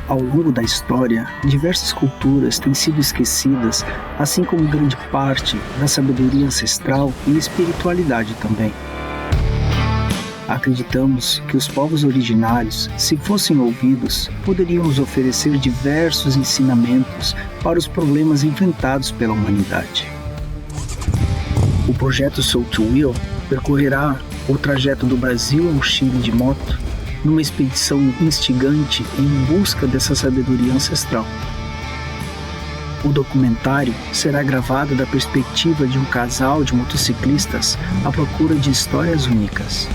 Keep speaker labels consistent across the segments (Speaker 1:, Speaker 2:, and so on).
Speaker 1: Ao longo da história, diversas culturas têm sido esquecidas, assim como grande parte da sabedoria ancestral e espiritualidade também. Acreditamos que os povos originários, se fossem ouvidos, poderiam nos oferecer diversos ensinamentos para os problemas enfrentados pela humanidade. O projeto Soul to Will percorrerá o trajeto do Brasil ao Chile de moto, numa expedição instigante em busca dessa sabedoria ancestral. O documentário será gravado da perspectiva de um casal de motociclistas à procura de histórias únicas.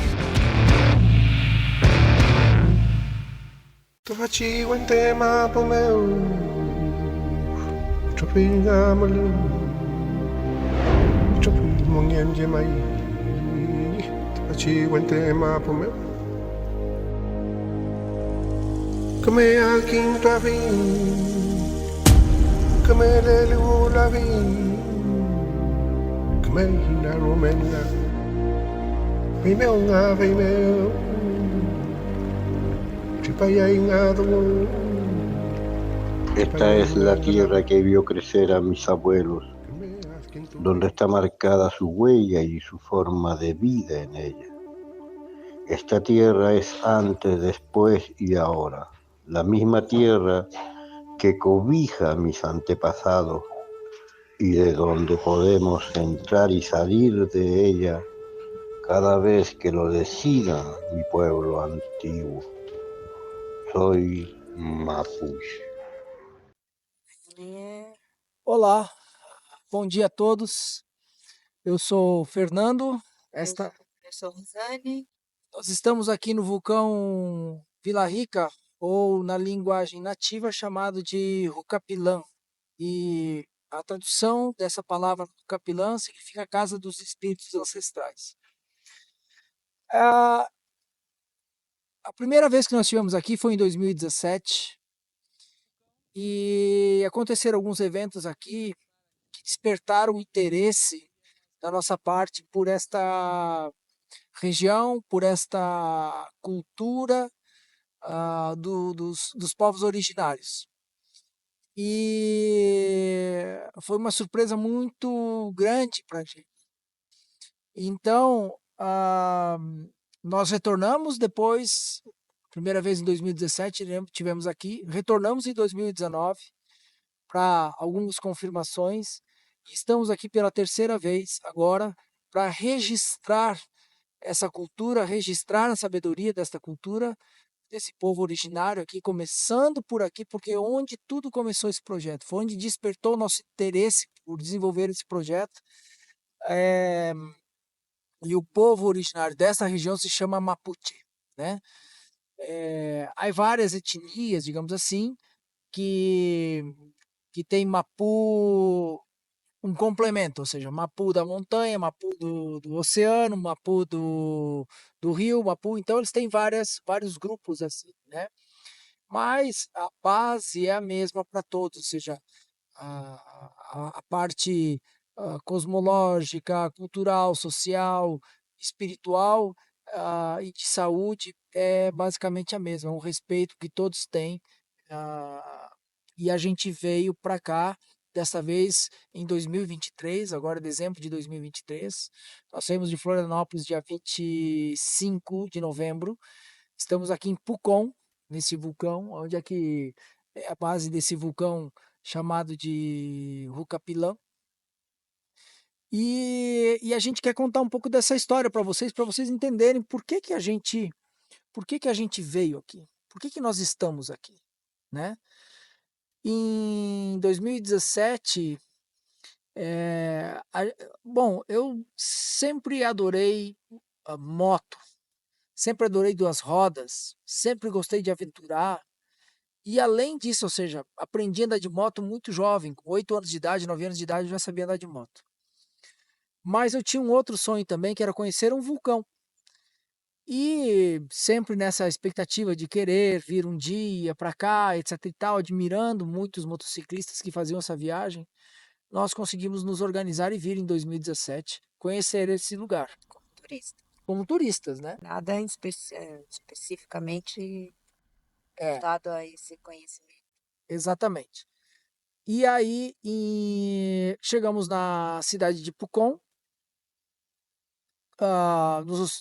Speaker 2: Come alkin travi, come lelu lavi, come hina romenda, vimeo nga vimeo, chipaya ingado.
Speaker 3: Esta es la tierra que vio crecer a mis abuelos, donde está marcada su huella y su forma de vida en ella. Esta tierra es antes, después y ahora. La misma tierra que cobija a mis antepasados y de donde podemos entrar y salir de ella cada vez que lo decida mi pueblo antiguo. Soy Mapuche.
Speaker 4: Olá, bom dia a todos. Eu sou o Fernando.
Speaker 5: Eu sou Rosane.
Speaker 4: Nós estamos aqui no vulcão Vila Rica, ou na linguagem nativa chamado de Rucapilã. E a tradução dessa palavra Rucapilã significa Casa dos Espíritos Ancestrais. A primeira vez que nós estivemos aqui foi em 2017 e aconteceram alguns eventos aqui que despertaram o interesse da nossa parte por esta região, por esta cultura dos povos originários. E foi uma surpresa muito grande para a gente. Então, nós retornamos depois, primeira vez em 2017, tivemos aqui, retornamos em 2019 para algumas confirmações, e estamos aqui pela terceira vez agora para registrar essa cultura, registrar a sabedoria desta cultura, desse povo originário aqui, começando por aqui, porque onde tudo começou esse projeto, foi onde despertou o nosso interesse por desenvolver esse projeto. E o povo originário dessa região se chama Mapuche, né? Há várias etnias, digamos assim, que tem Mapu, um complemento, ou seja, Mapu da montanha, Mapu do oceano, Mapu do rio, Mapu, então eles têm vários grupos assim, né? Mas a base é a mesma para todos, ou seja, a parte cosmológica, cultural, social, espiritual e de saúde é basicamente a mesma, o respeito que todos têm. E a gente veio para cá, dessa vez em 2023, agora dezembro de 2023. Nós saímos de Florianópolis dia 25 de novembro. Estamos aqui em Pucón, nesse vulcão, onde é que é a base desse vulcão chamado de Rucapilã. E a gente quer contar um pouco dessa história para vocês entenderem por que a gente veio aqui, por que nós estamos aqui, né? Em 2017, bom, eu sempre adorei a moto, sempre adorei duas rodas, sempre gostei de aventurar. E além disso, ou seja, aprendi a andar de moto muito jovem, com 8 anos de idade, 9 anos de idade, eu já sabia andar de moto. Mas eu tinha um outro sonho também, que era conhecer um vulcão. E sempre nessa expectativa de querer vir um dia para cá, etc e tal, admirando muitos motociclistas que faziam essa viagem, nós conseguimos nos organizar e vir em 2017 conhecer esse lugar.
Speaker 5: Turista.
Speaker 4: Como turistas, né?
Speaker 5: Nada especificamente
Speaker 4: É,
Speaker 5: voltado a esse conhecimento.
Speaker 4: exatamente. E aí chegamos na cidade de Pucón,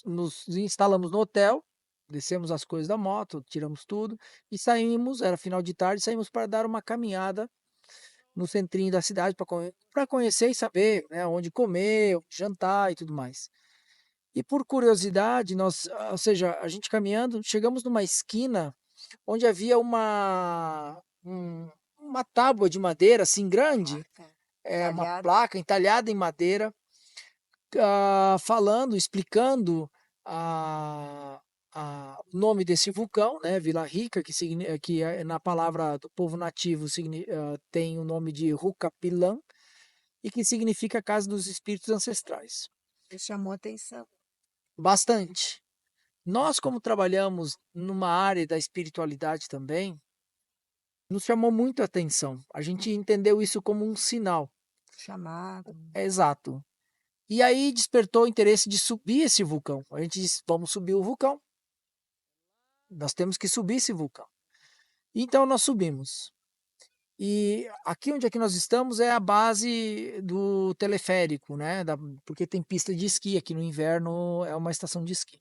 Speaker 4: nos instalamos no hotel, descemos as coisas da moto, tiramos tudo e saímos, era final de tarde, saímos para dar uma caminhada no centrinho da cidade para conhecer e saber, né, onde comer, onde jantar e tudo mais. E por curiosidade, ou seja, a gente caminhando, chegamos numa esquina onde havia uma tábua de madeira assim grande,
Speaker 5: Placa
Speaker 4: uma
Speaker 5: talhada.
Speaker 4: placa entalhada em madeira, falando, explicando o nome desse vulcão, né, Vila Rica, que na palavra do povo nativo tem o nome de Rucapilã, e que significa Casa dos Espíritos Ancestrais.
Speaker 5: Me chamou a atenção.
Speaker 4: Bastante. Nós, como trabalhamos numa área da espiritualidade também, nos chamou muito a atenção. A gente entendeu isso como um sinal.
Speaker 5: Chamado.
Speaker 4: É exato. E aí despertou o interesse de subir esse vulcão. A gente disse, vamos subir o vulcão. Nós temos que subir esse vulcão. Então nós subimos. E aqui onde é que nós estamos é a base do teleférico, né? Porque tem pista de esqui aqui no inverno, é uma estação de esqui.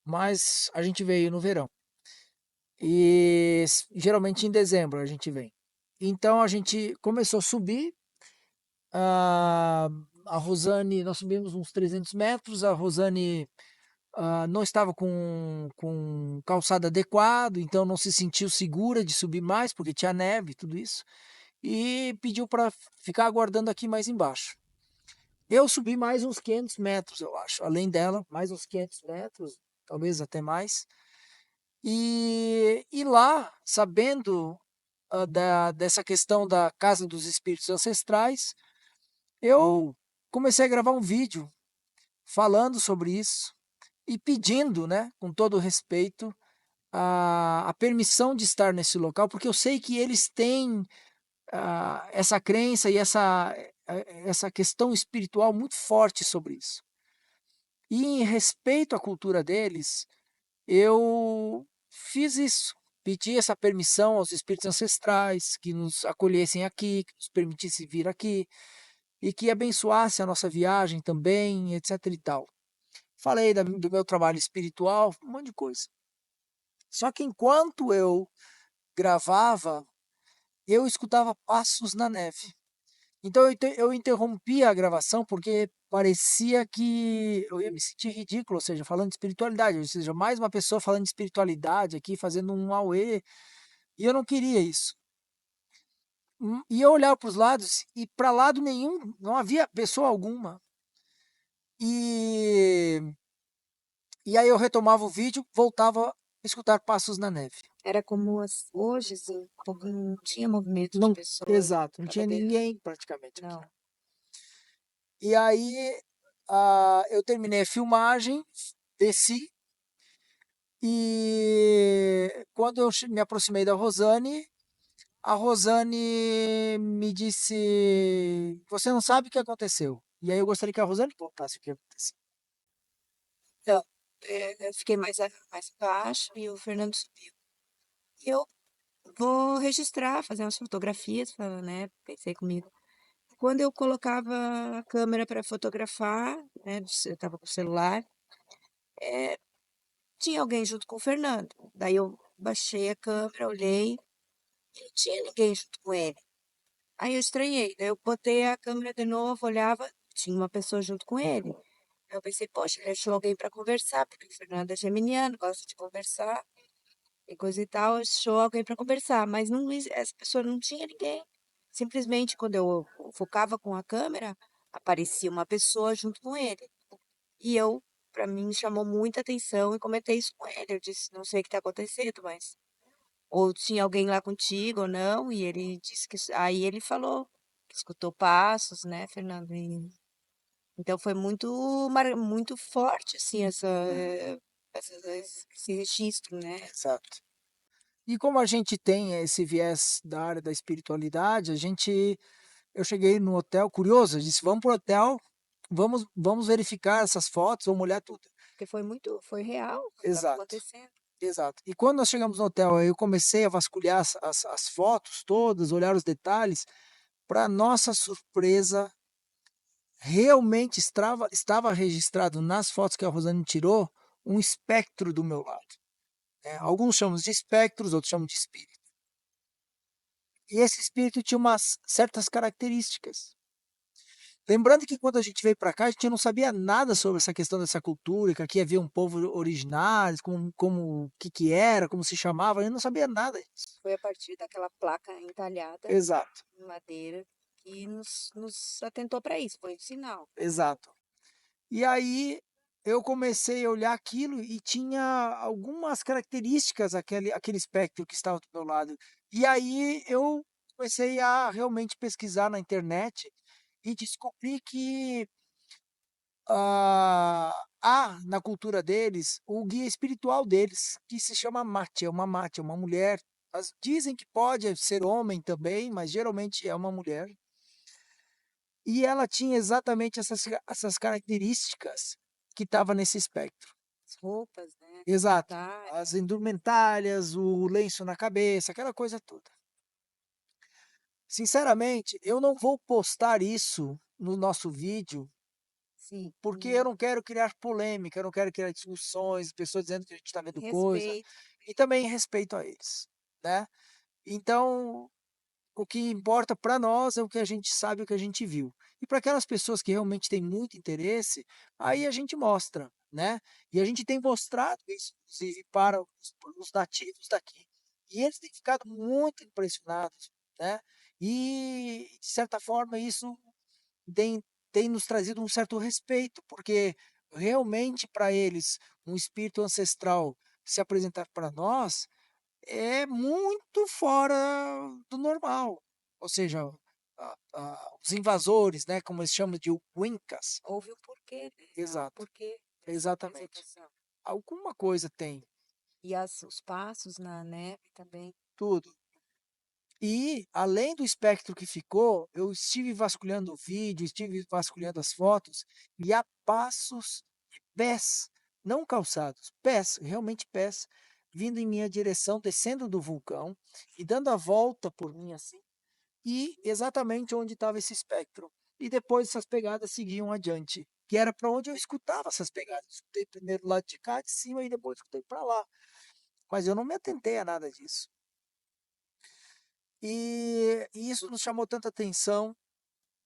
Speaker 4: Mas a gente veio no verão. E geralmente em dezembro a gente vem. Então a gente começou a subir. A Rosane, nós subimos uns 300 metros. A Rosane não estava com calçado adequado, então não se sentiu segura de subir mais, porque tinha neve e tudo isso. E pediu para ficar aguardando aqui mais embaixo. Eu subi mais uns 500 metros, eu acho. Além dela, mais uns 500 metros, talvez até mais. E lá, sabendo dessa questão da Casa dos Espíritos Ancestrais, eu comecei a gravar um vídeo falando sobre isso e pedindo, né, com todo o respeito, a permissão de estar nesse local, porque eu sei que eles têm essa crença e essa questão espiritual muito forte sobre isso. E em respeito à cultura deles, eu fiz isso. Pedi essa permissão aos espíritos ancestrais que nos acolhessem aqui, que nos permitissem vir aqui e que abençoasse a nossa viagem também, etc e tal. Falei do meu trabalho espiritual, um monte de coisa. Só que enquanto eu gravava, eu escutava passos na neve. Então eu interrompi a gravação porque parecia que eu ia me sentir ridículo, ou seja, falando de espiritualidade, ou seja, mais uma pessoa falando de espiritualidade aqui, fazendo um auê, e eu não queria isso. E eu olhava para os lados e para lado nenhum, não havia pessoa alguma. E aí eu retomava o vídeo, voltava a escutar passos na neve.
Speaker 5: Era como hoje, assim, não tinha movimento
Speaker 4: Não,
Speaker 5: de pessoas.
Speaker 4: exato, não tinha
Speaker 5: verdadeiro.
Speaker 4: ninguém praticamente aqui.
Speaker 5: Não.
Speaker 4: E aí eu terminei a filmagem, desci, e quando eu me aproximei da Rosane, a Rosane me disse: Você não sabe o que aconteceu. E aí eu gostaria que a Rosane contasse o que aconteceu.
Speaker 5: Então, eu fiquei mais abaixo e o Fernando subiu. E eu vou registrar, fazer umas fotografias, né? Pensei comigo. Quando eu colocava a câmera para fotografar, né? Eu estava com o celular, tinha alguém junto com o Fernando. Daí eu baixei a câmera, olhei, e não tinha ninguém junto com ele. Aí eu estranhei, daí eu botei a câmera de novo, olhava, tinha uma pessoa junto com ele. Aí eu pensei, poxa, ele achou alguém para conversar, porque o Fernando é geminiano, gosta de conversar e coisa e tal, achou alguém para conversar, mas não, essa pessoa não tinha ninguém. Simplesmente quando eu focava com a câmera, aparecia uma pessoa junto com ele. E eu, para mim, me chamou muita atenção e comentei isso com ele. Eu disse, não sei o que está acontecendo, mas ou tinha alguém lá contigo ou não, e ele disse que aí ele falou que escutou passos, né, Fernando? Então foi muito forte assim esse registro, né?
Speaker 4: Exato. E como a gente tem esse viés da área da espiritualidade, eu cheguei no hotel curioso, eu disse, vamos pro hotel, vamos verificar essas fotos, vamos olhar tudo.
Speaker 5: Porque foi real o que estava
Speaker 4: Exato.
Speaker 5: acontecendo.
Speaker 4: Exato. E quando nós chegamos no hotel, aí eu comecei a vasculhar as fotos todas, olhar os detalhes. Para nossa surpresa, realmente estava registrado nas fotos que a Rosane tirou um espectro do meu lado, né? Alguns chamam de espectros, outros chamam de espírito. E esse espírito tinha umas certas características. Lembrando que quando a gente veio para cá, a gente não sabia nada sobre essa questão dessa cultura, que aqui havia um povo originário, como que era, como se chamava, eu não sabia nada disso.
Speaker 5: Foi a partir daquela placa entalhada
Speaker 4: Exato,
Speaker 5: em madeira que nos atentou para isso, foi um sinal.
Speaker 4: exato. E aí eu comecei a olhar aquilo e tinha algumas características aquele espectro que estava do meu lado. E aí eu comecei a realmente pesquisar na internet e descobri que há na cultura deles o guia espiritual deles, que se chama Mate, é uma mulher. Dizem que pode ser homem também, mas geralmente é uma mulher. E ela tinha exatamente essas características que estava nesse espectro.
Speaker 5: As roupas, né?
Speaker 4: Exato.
Speaker 5: Tá.
Speaker 4: As indumentárias, o lenço na cabeça, aquela coisa toda. Sinceramente, eu não vou postar isso no nosso vídeo,
Speaker 5: Sim.
Speaker 4: porque eu não quero criar polêmica, eu não quero criar discussões, pessoas dizendo que a gente está vendo coisa,
Speaker 5: Respeito.
Speaker 4: e também respeito a eles, né? Então, o que importa para nós é o que a gente sabe, o que a gente viu. E para aquelas pessoas que realmente têm muito interesse, aí a gente mostra, né? E a gente tem mostrado isso, inclusive, para os nativos daqui. E eles têm ficado muito impressionados, né? E, de certa forma, isso tem, tem nos trazido um certo respeito, porque realmente para eles, um espírito ancestral se apresentar para nós é muito fora do normal. Ou seja, os invasores, né, como eles chamam de Wincas.
Speaker 5: Houve o porquê, né? O
Speaker 4: Exato,
Speaker 5: porquê dessa
Speaker 4: exatamente.
Speaker 5: apresentação.
Speaker 4: Alguma coisa tem,
Speaker 5: E os passos na neve também.
Speaker 4: tudo. E, além do espectro que ficou, eu estive vasculhando o vídeo, estive vasculhando as fotos, e há passos de pés, não calçados, pés, realmente pés, vindo em minha direção, descendo do vulcão e dando a volta por mim assim, e exatamente onde estava esse espectro. E depois essas pegadas seguiam adiante, que era para onde eu escutava essas pegadas. Escutei primeiro lá de cá, de cima, e depois escutei para lá. Mas eu não me atentei a nada disso. E isso nos chamou tanta atenção.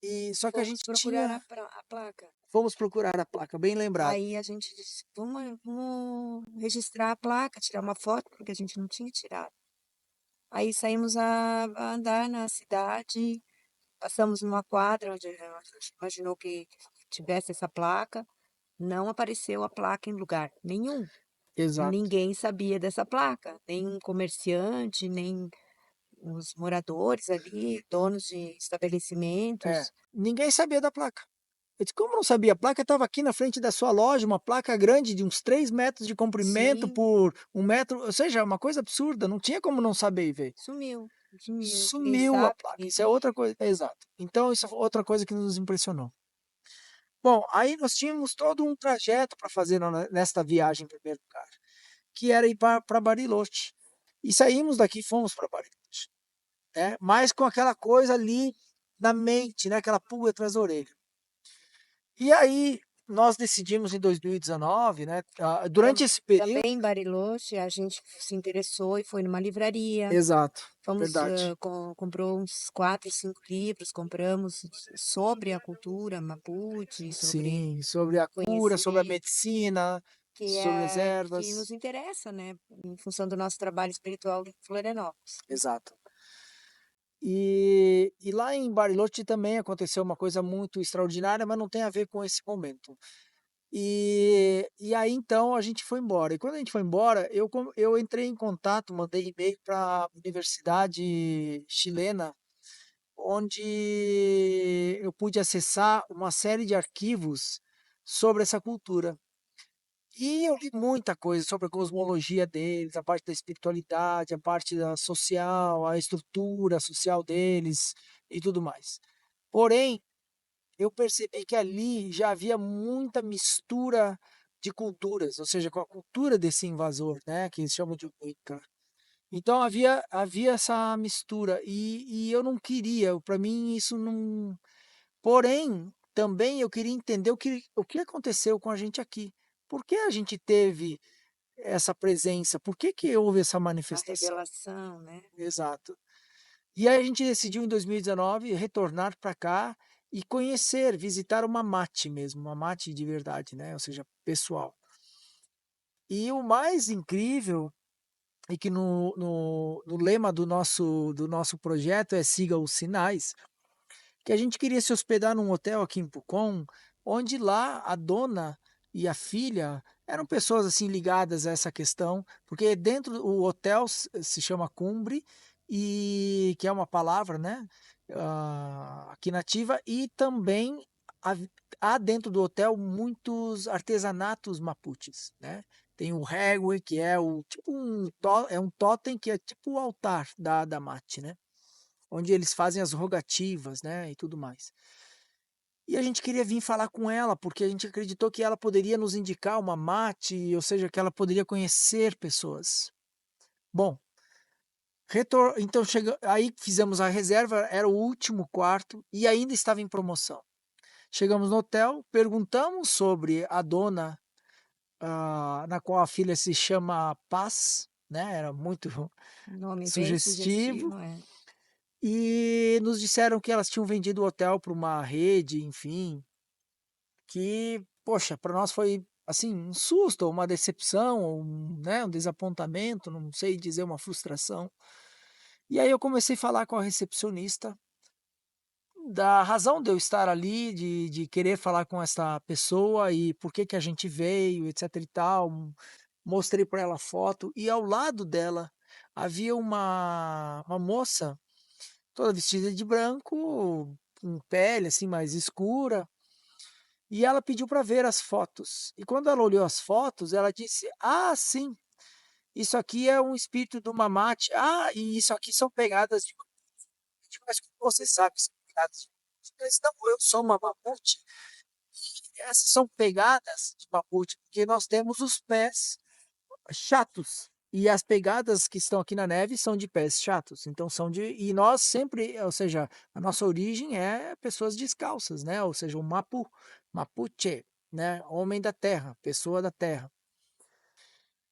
Speaker 4: E só que a
Speaker 5: Fomos
Speaker 4: gente
Speaker 5: procurar
Speaker 4: tinha.
Speaker 5: a placa.
Speaker 4: Fomos procurar a placa, bem lembrado.
Speaker 5: Aí a gente disse, vamos registrar a placa, tirar uma foto, porque a gente não tinha tirado. Aí saímos a andar na cidade, passamos numa quadra onde a gente imaginou que tivesse essa placa. Não apareceu a placa em lugar nenhum.
Speaker 4: Exato.
Speaker 5: Ninguém sabia dessa placa, nem um comerciante, nem os moradores ali, donos de
Speaker 4: É.
Speaker 5: estabelecimentos.
Speaker 4: Ninguém sabia da placa. Eu disse, como não sabia? A placa estava aqui na frente da sua loja, uma placa grande de uns 3 metros de comprimento
Speaker 5: Sim,
Speaker 4: por 1 metro, ou seja, uma coisa absurda, não tinha como não saber e ver.
Speaker 5: sumiu, sumiu. Ninguém
Speaker 4: Sumiu a
Speaker 5: sabe,
Speaker 4: placa,
Speaker 5: ninguém
Speaker 4: isso é
Speaker 5: viu.
Speaker 4: outra coisa, exato. Então isso é outra coisa que nos impressionou. Bom, aí nós tínhamos todo um trajeto para fazer nesta viagem em primeiro lugar, que era ir para Bariloche. E saímos daqui, fomos para Bariloche, né? Mas com aquela coisa ali na mente, né? Aquela pulga atrás da orelha. E aí nós decidimos em 2019, né? Durante esse período.
Speaker 5: Também em Bariloche, a gente se interessou e foi numa livraria.
Speaker 4: Exato,
Speaker 5: Fomos,
Speaker 4: verdade.
Speaker 5: comprou uns 4, 5 livros, compramos sobre a cultura Mapuche, sobre
Speaker 4: Sim, sobre a cura, sobre a
Speaker 5: conhecer,
Speaker 4: medicina,
Speaker 5: que
Speaker 4: sobre as
Speaker 5: é que
Speaker 4: ervas.
Speaker 5: nos interessa, né, em função do nosso trabalho espiritual em Florianópolis.
Speaker 4: Exato. E lá em Bariloche também aconteceu uma coisa muito extraordinária, mas não tem a ver com esse momento. E aí então a gente foi embora. E quando a gente foi embora, eu entrei em contato, mandei e-mail para a universidade chilena, onde eu pude acessar uma série de arquivos sobre essa cultura. E eu li muita coisa sobre a cosmologia deles, a parte da espiritualidade, a parte da social, a estrutura social deles e tudo mais. Porém, eu percebi que ali já havia muita mistura de culturas, ou seja, com a cultura desse invasor, né, que eles chamam de Wicca. Então havia essa mistura e eu não queria, para mim isso não. Porém, também eu queria entender o que aconteceu com a gente aqui. Por que a gente teve essa presença? Por que que houve essa
Speaker 5: A
Speaker 4: manifestação?
Speaker 5: revelação, né?
Speaker 4: Exato. E aí a gente decidiu em 2019 retornar para cá e conhecer, visitar uma mate mesmo, uma mate de verdade, né? Ou seja, pessoal. E o mais incrível é que no lema do nosso projeto é Siga os Sinais, que a gente queria se hospedar num hotel aqui em Pucón, onde lá a dona e a filha eram pessoas assim ligadas a essa questão, porque dentro o hotel se chama Cumbre e que é uma palavra, né, aqui nativa e também há, há dentro do hotel muitos artesanatos mapuches, né? Tem o regue, que é o tipo é um totem que é tipo o altar da mate, né? Onde eles fazem as rogativas, né, e tudo mais. E a gente queria vir falar com ela, porque a gente acreditou que ela poderia nos indicar uma mate, ou seja, que ela poderia conhecer pessoas. Bom, então aí fizemos a reserva, era o último quarto e ainda estava em promoção. Chegamos no hotel, perguntamos sobre a dona, na qual a filha se chama Paz, né? Era muito
Speaker 5: Nome bem
Speaker 4: sugestivo.
Speaker 5: sugestivo, é.
Speaker 4: E nos disseram que elas tinham vendido o hotel para uma rede, enfim, que, poxa, para nós foi assim um susto, uma decepção, né, um desapontamento, não sei dizer, uma frustração. E aí eu comecei a falar com a recepcionista da razão de eu estar ali, de querer falar com essa pessoa e por que que a gente veio, etc e tal. Mostrei para ela a foto e ao lado dela havia uma moça toda vestida de branco, com pele assim mais escura, e ela pediu para ver as fotos. E quando ela olhou as fotos, ela disse: "Ah, sim, isso aqui é um espírito do Mamate. Ah, e isso aqui são pegadas de Mamute." Mas como você sabe que são pegadas de Mamute? Eu disse: "Não, eu sou uma Mamute. E essas são pegadas de Mamute, porque nós temos os pés chatos. E as pegadas que estão aqui na neve são de pés chatos, então são de. E nós sempre, ou seja, a nossa origem é pessoas descalças, né? Ou seja, o Mapuche, né? Homem da terra, pessoa da terra.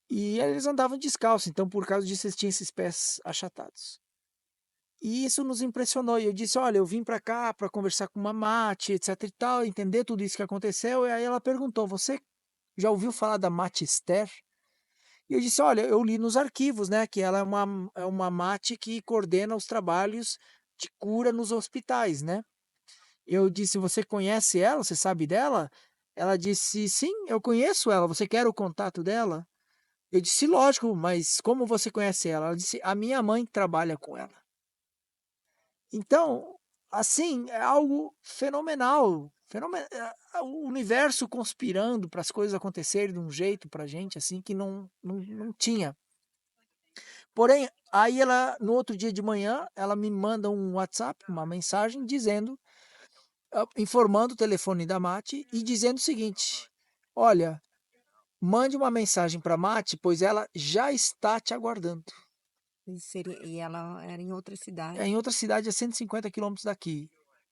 Speaker 4: E eles andavam descalços, então por causa disso eles tinham esses pés achatados. E isso nos impressionou. E eu disse: "Olha, eu vim para cá para conversar com uma mate, etc e tal, entender tudo isso que aconteceu." E aí ela perguntou: "Você já ouviu falar da Mate Esther?" E eu disse: "Olha, eu li nos arquivos, né, que ela é uma mate que coordena os trabalhos de cura nos hospitais, né." Eu disse: "Você conhece ela? Você sabe dela?" Ela disse: "Sim, eu conheço ela. Você quer o contato dela?" Eu disse: "Lógico, mas como você conhece ela?" Ela disse: "A minha mãe trabalha com ela." Então, assim, é algo fenomenal. O universo conspirando para as coisas acontecerem de um jeito para a gente assim que não tinha. Porém, aí ela, no outro dia de manhã, ela me manda um WhatsApp, uma mensagem dizendo, informando o telefone da Mate e dizendo o seguinte: "Olha, mande uma mensagem para a Mate, pois ela já está te aguardando."
Speaker 5: E ela era em outra
Speaker 4: É
Speaker 5: cidade.
Speaker 4: em outra cidade a 150 quilômetros daqui.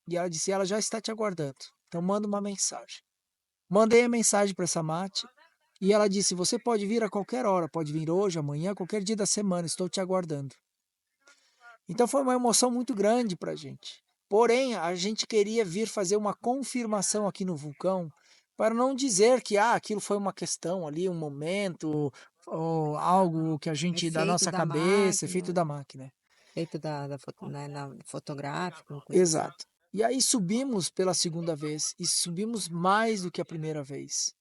Speaker 4: E ela disse: "Ela já está te aguardando. Então manda uma mensagem." Mandei a mensagem para essa Mate e ela disse: "Você pode vir a qualquer hora, pode vir hoje, amanhã, qualquer dia da semana, estou te aguardando." Então foi uma emoção muito grande para a gente. Porém, a gente queria vir fazer uma confirmação aqui no vulcão para não dizer que aquilo foi uma questão ali, um momento, ou algo que a gente, da
Speaker 5: Efeito
Speaker 4: nossa
Speaker 5: da
Speaker 4: cabeça, efeito
Speaker 5: máquina,
Speaker 4: da máquina.
Speaker 5: efeito né, fotográfico, uma coisa assim.
Speaker 4: Exato. E aí subimos pela segunda vez e subimos mais do que a primeira vez.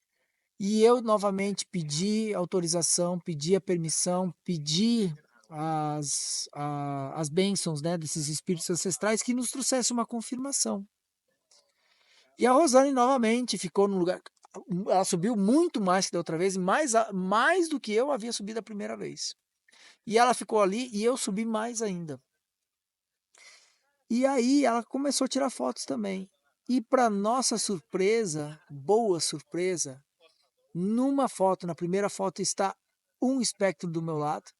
Speaker 4: E eu novamente pedi autorização, pedi a permissão, pedi as bênçãos, né, desses espíritos ancestrais que nos trouxesse uma confirmação. E a Rosane novamente ficou no lugar. Ela subiu muito mais que da outra vez, mais do que eu havia subido a primeira vez. E ela ficou ali e eu subi mais ainda. E aí ela começou a tirar fotos também. E para nossa surpresa, boa surpresa, Numa foto, na primeira foto está um espectro do meu lado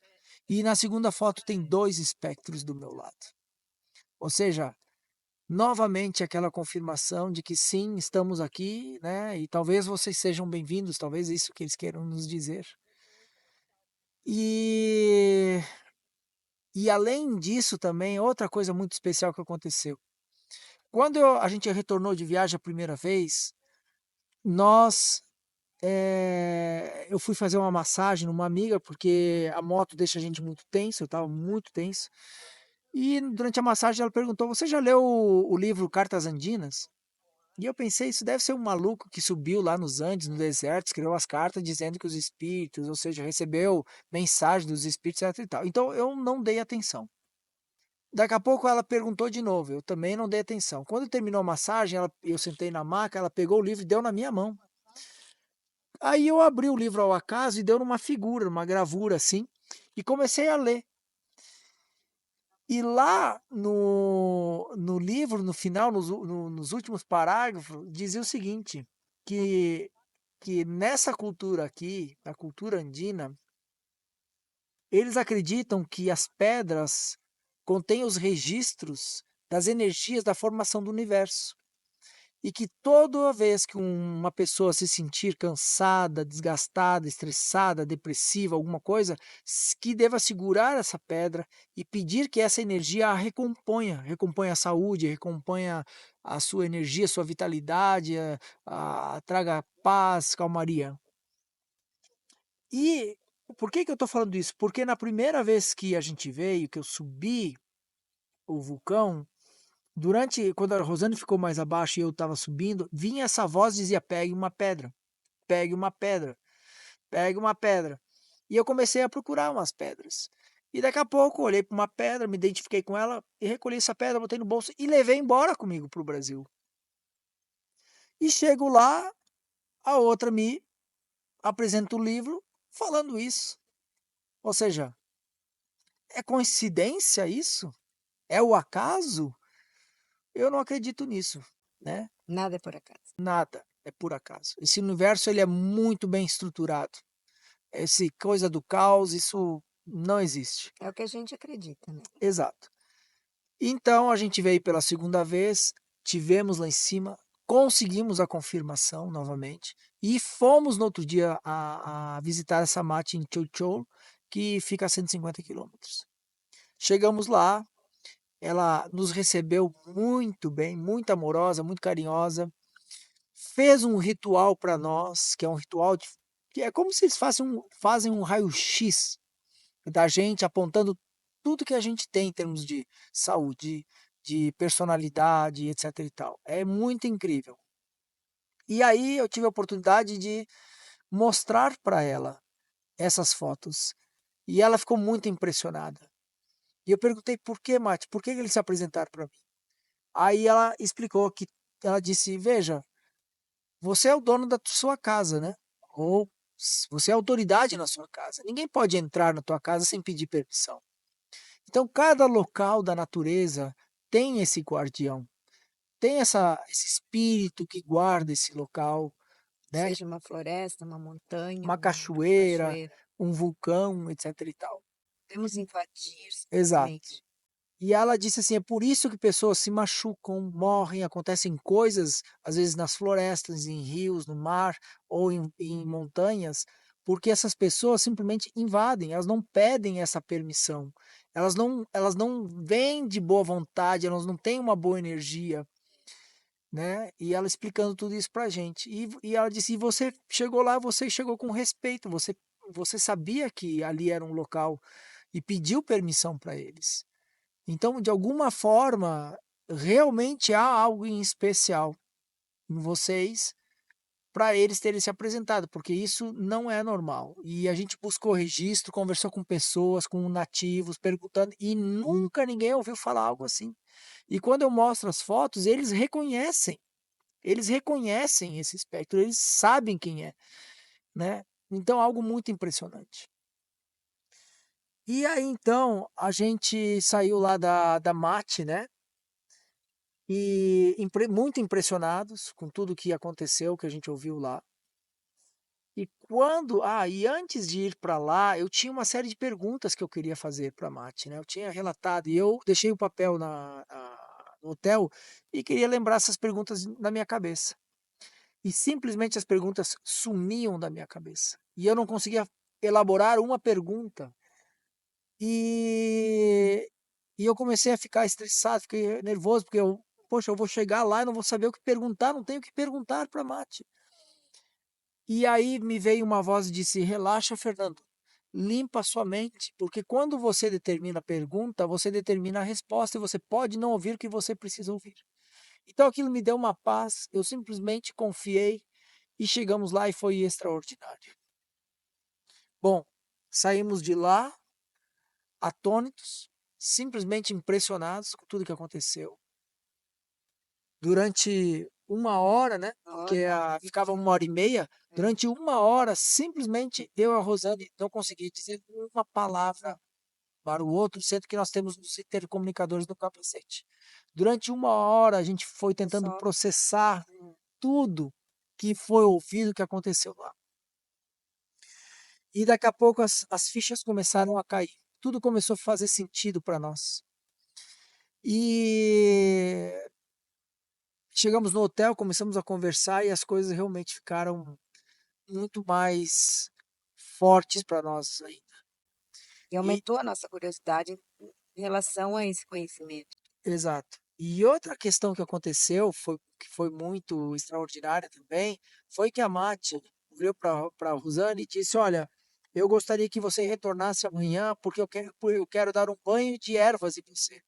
Speaker 4: e na segunda foto tem 2 espectros do meu lado. Ou seja, novamente aquela confirmação de que sim, estamos aqui, né? E talvez vocês sejam bem-vindos, talvez isso que eles queiram nos dizer. E, e além disso também, outra coisa muito especial que aconteceu. Quando a gente retornou de viagem a primeira vez, nós eu fui fazer uma massagem numa amiga, porque a moto deixa a gente muito tenso, eu estava muito tenso. E durante a massagem ela perguntou: Você já leu o livro Cartas Andinas? E eu pensei: Isso deve ser um maluco que subiu lá nos Andes, no deserto, escreveu as cartas dizendo que os espíritos, ou seja, recebeu mensagem dos espíritos, etc. E tal. Então eu não dei atenção. Daqui a pouco ela perguntou de novo, eu também não dei atenção. Quando terminou a massagem, eu sentei na maca, ela pegou o livro e deu na minha mão. Aí eu abri o livro ao acaso e deu numa figura, numa gravura assim, e comecei a ler. E lá no livro, no final, nos últimos parágrafos, dizia o seguinte, que nessa cultura aqui, na cultura andina, eles acreditam que as pedras contêm os registros das energias da formação do universo. E que toda vez que uma pessoa se sentir cansada, desgastada, estressada, depressiva, alguma coisa, que deva segurar essa pedra e pedir que essa energia a recomponha a saúde, recomponha a sua energia, a sua vitalidade, traga paz, calmaria. E por que eu estou falando isso? Porque na primeira vez que a gente veio, que eu subi o vulcão, quando a Rosane ficou mais abaixo e eu estava subindo, vinha essa voz e dizia: pegue uma pedra, pegue uma pedra, pegue uma pedra. E eu comecei a procurar umas pedras. E daqui a pouco olhei para uma pedra, me identifiquei com ela e recolhi essa pedra, botei no bolso e levei embora comigo para o Brasil. E chego lá, a outra me apresenta o livro falando isso. Ou seja, é coincidência isso? É o acaso? Eu não acredito nisso, né?
Speaker 5: Nada é por acaso.
Speaker 4: Nada é por acaso. Esse universo ele é muito bem estruturado. Esse coisa do caos, isso não existe.
Speaker 5: É o que a gente acredita, né?
Speaker 4: Exato. Então a gente veio pela segunda vez, tivemos lá em cima, conseguimos a confirmação novamente e fomos no outro dia a visitar essa mate em Chochol, que fica a 150 quilômetros. Chegamos lá, ela nos recebeu muito bem, muito amorosa, muito carinhosa. Fez um ritual para nós, que é um ritual que é como se eles fazem um raio-x da gente, apontando tudo que a gente tem em termos de saúde, de personalidade, etc e tal. É muito incrível. E aí eu tive a oportunidade de mostrar para ela essas fotos. E ela ficou muito impressionada. E eu perguntei: por que, Mate? Por que eles se apresentaram para mim? Aí ela explicou que ela disse: veja, você é o dono da sua casa, né? Ou você é autoridade na sua casa. Ninguém pode entrar na tua casa sem pedir permissão. Então, cada local da natureza tem esse guardião, tem esse espírito que guarda esse local, né?
Speaker 5: Seja uma floresta, uma montanha,
Speaker 4: Uma cachoeira,
Speaker 5: cachoeira.
Speaker 4: um vulcão, etc e tal.
Speaker 5: Podemos invadir
Speaker 4: Exato.
Speaker 5: simplesmente.
Speaker 4: E ela disse assim: é por isso que pessoas se machucam, morrem, acontecem coisas, às vezes nas florestas, em rios, no mar ou em montanhas, porque essas pessoas simplesmente invadem, elas não pedem essa permissão, elas não vêm de boa vontade, elas não têm uma boa energia, né? E ela explicando tudo isso pra gente. E ela disse: e você chegou lá, você chegou com respeito, você sabia que ali era um local e pediu permissão para eles. Então, de alguma forma, realmente há algo em especial em vocês para eles terem se apresentado, porque isso não é normal. E a gente buscou registro, conversou com pessoas, com nativos, perguntando, e nunca ninguém ouviu falar algo assim. E quando eu mostro as fotos, eles reconhecem esse espectro, eles sabem quem é, né? Então, algo muito impressionante. E aí, então, a gente saiu lá da Mate, né? E muito impressionados com tudo que aconteceu, que a gente ouviu lá. E antes de ir para lá, eu tinha uma série de perguntas que eu queria fazer para a Mati, né? Eu tinha relatado e eu deixei o papel no hotel e queria lembrar essas perguntas na minha cabeça. E simplesmente as perguntas sumiam da minha cabeça. E eu não conseguia elaborar uma pergunta. E, e eu comecei a ficar estressado, fiquei nervoso, porque poxa, eu vou chegar lá e não vou saber o que perguntar, não tenho o que perguntar para a Mati. E aí me veio uma voz e disse: relaxa, Fernando, limpa a sua mente, porque quando você determina a pergunta, você determina a resposta e você pode não ouvir o que você precisa ouvir. Então aquilo me deu uma paz, eu simplesmente confiei e chegamos lá e foi extraordinário. Bom, saímos de lá atônitos, simplesmente impressionados com tudo que aconteceu. Durante uma hora, né? Porque ficava 1h30. Durante uma hora, simplesmente eu e a Rosane não consegui dizer uma palavra para o outro, sendo que nós temos os intercomunicadores no capacete. Durante uma hora, a gente foi tentando processar tudo que foi ouvido, que aconteceu lá. E daqui a pouco as fichas começaram a cair. Tudo começou a fazer sentido para nós. E chegamos no hotel, começamos a conversar e as coisas realmente ficaram muito mais fortes para nós ainda.
Speaker 5: E aumentou a nossa curiosidade em relação a esse conhecimento.
Speaker 4: Exato. E outra questão que aconteceu, que foi muito extraordinária também, foi que a Mati veio para a Rosane e disse: olha, eu gostaria que você retornasse amanhã, porque eu quero dar um banho de ervas em você.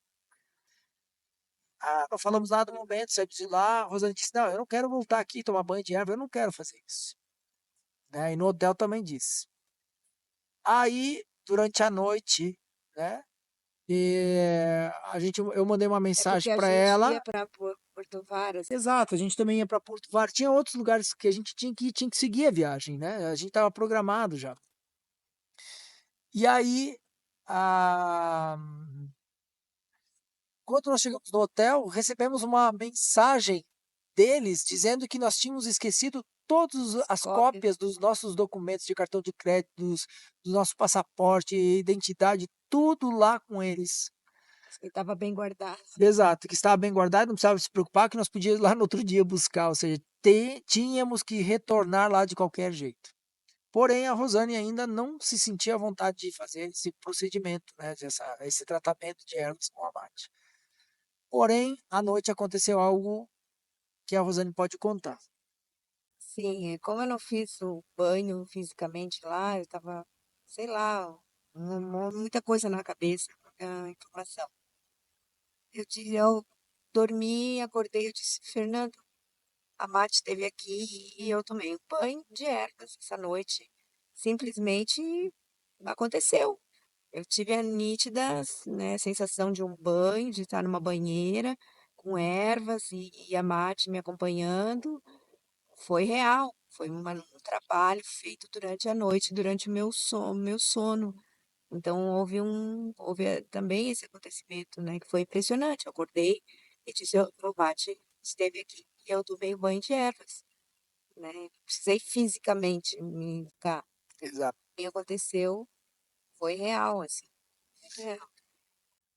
Speaker 4: Não falamos nada no momento, saímos de lá. A Rosane disse: não, eu não quero voltar aqui e tomar banho de erva, eu não quero fazer isso. Né? E no hotel também disse. Aí, durante a noite, né? Eu mandei uma
Speaker 5: É porque
Speaker 4: mensagem
Speaker 5: a
Speaker 4: para
Speaker 5: gente
Speaker 4: ela.
Speaker 5: ia para Porto Varas.
Speaker 4: Exato, a gente também ia para Porto Var. Tinha outros lugares que a gente tinha que seguir a viagem, né? A gente estava programado já. E aí, ah, quando nós chegamos no hotel, recebemos uma mensagem deles dizendo que nós tínhamos esquecido todas as cópias dos nossos documentos de cartão de crédito, do nosso passaporte, identidade, tudo lá com eles.
Speaker 5: Que estava bem guardado.
Speaker 4: Exato, que estava bem guardado, não precisava se preocupar, que nós podíamos ir lá no outro dia buscar, ou seja, tínhamos que retornar lá de qualquer jeito. Porém, a Rosane ainda não se sentia à vontade de fazer esse procedimento, né, esse tratamento de ervas com abate. Porém, à noite aconteceu algo que a Rosane pode contar.
Speaker 5: Sim, como eu não fiz o banho fisicamente lá, eu estava, sei lá, muita coisa na cabeça, muita informação. Eu dormi, acordei, eu disse: Fernando, a Mati esteve aqui e eu tomei um banho de ervas essa noite. Simplesmente aconteceu. Eu tive a nítida, né, sensação de um banho, de estar numa banheira com ervas e a Mati me acompanhando. Foi real, foi um trabalho feito durante a noite, durante o meu sono. Então houve também esse acontecimento, né, que foi impressionante. Eu acordei e disse: "O Mati esteve aqui e eu tomei banho de ervas", né. Precisei fisicamente me ficar.
Speaker 4: Exato.
Speaker 5: O que aconteceu foi real, assim, real.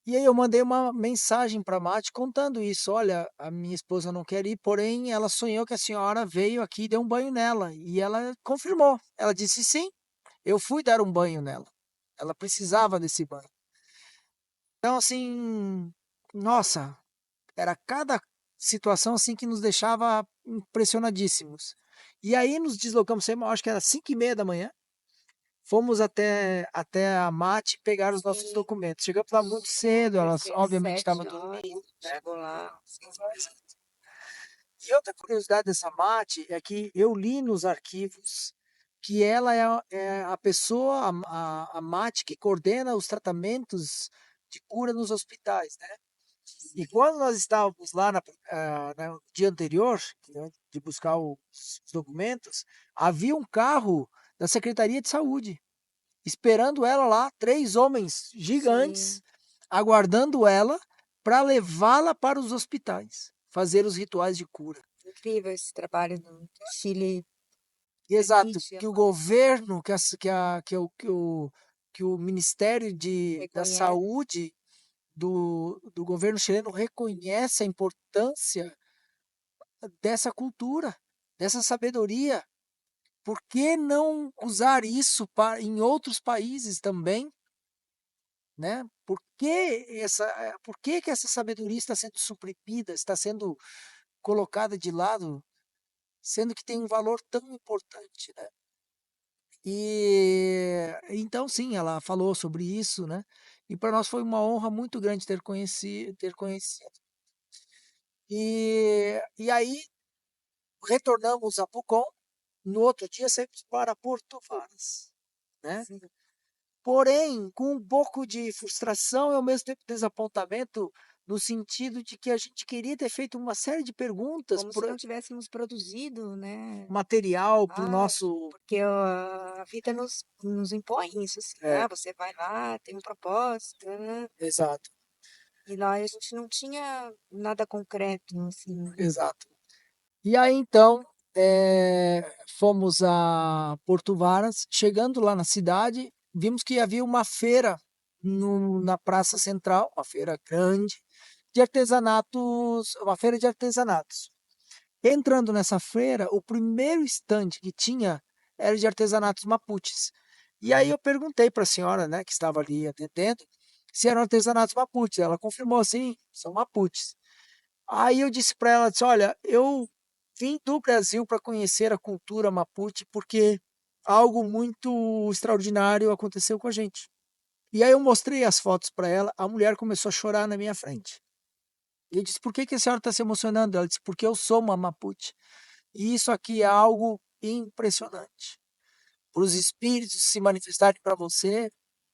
Speaker 4: E aí eu mandei uma mensagem para a Mati contando isso. Olha, a minha esposa não quer ir, porém ela sonhou que a senhora veio aqui e deu um banho nela. E ela confirmou. Ela disse sim, eu fui dar um banho nela. Ela precisava desse banho. Então, assim, nossa, era cada situação assim que nos deixava impressionadíssimos. E aí nos deslocamos, acho que era 5h30 da manhã. Fomos até a Mati pegar os nossos
Speaker 5: Sim.
Speaker 4: documentos. Chegamos lá muito cedo, elas
Speaker 5: Foi às
Speaker 4: obviamente
Speaker 5: 7
Speaker 4: estavam
Speaker 5: horas,
Speaker 4: dormindo, né?
Speaker 5: chegou lá.
Speaker 4: E outra curiosidade dessa Mati é que eu li nos arquivos que ela é a pessoa, a Mati, que coordena os tratamentos de cura nos hospitais, né? E quando nós estávamos lá no dia anterior, né, de buscar os documentos, havia um carro da Secretaria de Saúde esperando ela lá, 3 homens gigantes,
Speaker 5: Sim.
Speaker 4: aguardando ela para levá-la para os hospitais, fazer os rituais de cura.
Speaker 5: Incrível esse trabalho do Chile.
Speaker 4: Exato,
Speaker 5: permite
Speaker 4: que o
Speaker 5: a
Speaker 4: governo, que o Ministério da
Speaker 5: reconhece.
Speaker 4: Saúde do governo chileno reconhece a importância dessa cultura, dessa sabedoria. Por que não usar isso em outros países também, né? Por que essa sabedoria está sendo suprimida, está sendo colocada de lado, sendo que tem um valor tão importante, né? E então sim, ela falou sobre isso, né? E para nós foi uma honra muito grande ter conhecido. E aí retornamos a Pucón. No outro dia saímos para Porto Varas, né?
Speaker 5: Sim.
Speaker 4: Porém, com um pouco de frustração e ao mesmo tempo desapontamento, no sentido de que a gente queria ter feito uma série de perguntas,
Speaker 5: Como se não tivéssemos produzido, né?
Speaker 4: material para o
Speaker 5: Ah,
Speaker 4: nosso.
Speaker 5: porque a vida nos impõe isso, assim,
Speaker 4: É,
Speaker 5: você vai lá, tem um propósito, né?
Speaker 4: exato,
Speaker 5: E nós, a gente não tinha nada concreto, assim.
Speaker 4: exato. E aí então fomos a Porto Varas. Chegando lá na cidade, vimos que havia uma feira na Praça Central, uma feira grande de artesanatos, uma feira de artesanatos. Entrando nessa feira, o primeiro estande que tinha era de artesanatos mapuches. E aí eu perguntei para a senhora, né, que estava ali atendendo, se eram artesanatos mapuches. Ela confirmou, sim, são mapuches. Aí eu disse para ela, disse, olha, eu vim do Brasil para conhecer a cultura mapuche porque algo muito extraordinário aconteceu com a gente. E aí eu mostrei as fotos para ela, a mulher começou a chorar na minha frente. E eu disse, por que a senhora está se emocionando? Ela disse, porque eu sou uma mapuche. E isso aqui é algo impressionante. Para os espíritos se manifestarem para você,